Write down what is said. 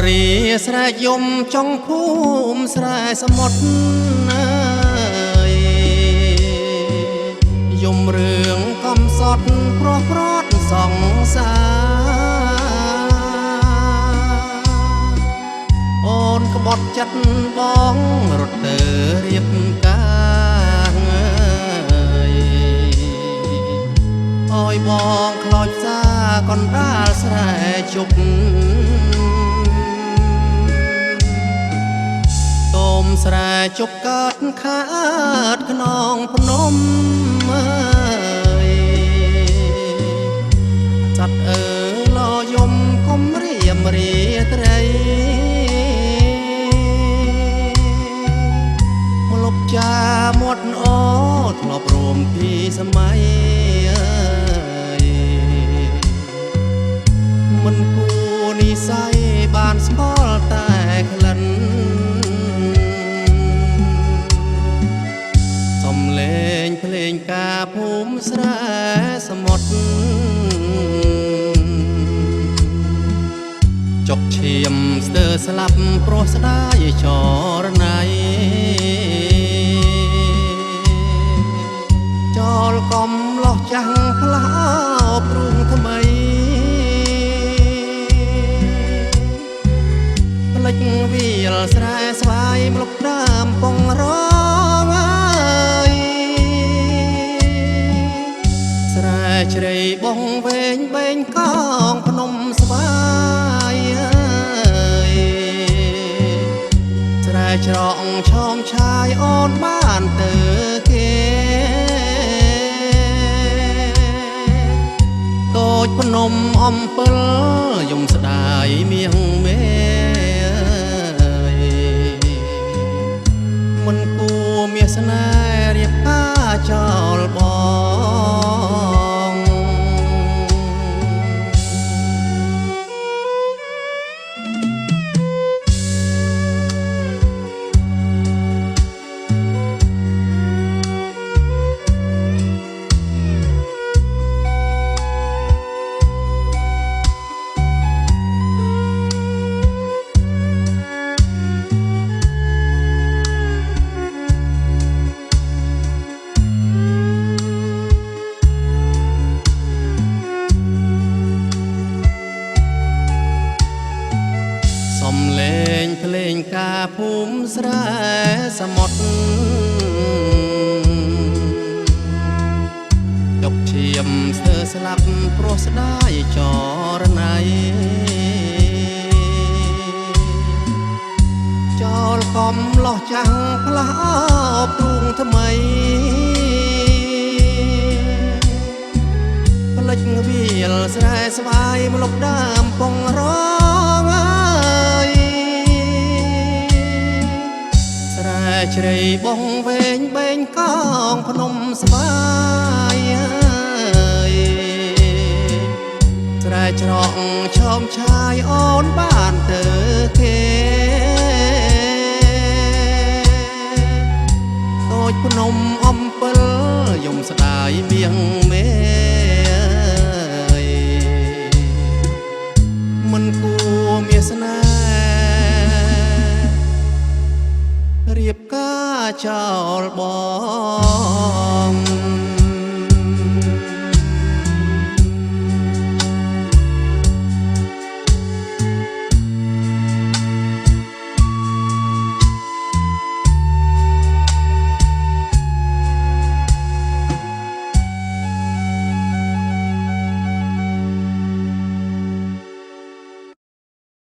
រីស្រែយំចង់ភូមិស្រែសមុទ្រយំរឿងកំសត់ព្រោះប្រត់សង្សារអូនក្បត់ចិត្តបងរត់ទៅរៀបការអើយបងខ្លោចផ្សាកណ្ដាលស្រែជប់តមស្រែជប់កើតខាតខ្នងភ្នំសត្វអើលយំកុំរៀមរាត្រីមលុបចាមាត់អូធ្លាប់រួមពីសម័យមិនគួរនិស័យបានស្គាល់តែក្លិនសំលេងភ្លេងការភូមិស្រែសមុទ្រចុកឈាមស្ទើរស្លាប់ព្រោះស្ដាយចរណៃចោលកំលោះចាំងផ្លាស់ព្រួងថ្មីផ្លិចវាលស្រែស្វាយមលុបដើមពងរងអើយស្រែជ្រៃបងវែងបេងកងភ្នំស្វាយអើយស្រែច្រកឆោមឆាយអូនបានទៅគេតូចភ្នំអំពិលយំស្ដាយមៀងមេមិនគួរមាសនារៀបការចោលបងសំលេងភ្លេងការភូមិស្រែសមុទ្រចុកឈាមស្ទើរស្លាប់ព្រោះស្ដាយចរណៃចោលកំលោះចាំងផ្លាស់ព្រួងថ្មីផ្លិចវាលស្រែស្វាយមលុបដើមពងរងអើយស្រែជ្រៃបងវែងបេងកងភ្នំស្វាយអើយស្រែច្រកឆោមឆាយអូនបានទៅគេតូចភ្នំអំពិលយំស្ដាយមៀងមេមិនគួរមាសនារៀបការចោលបង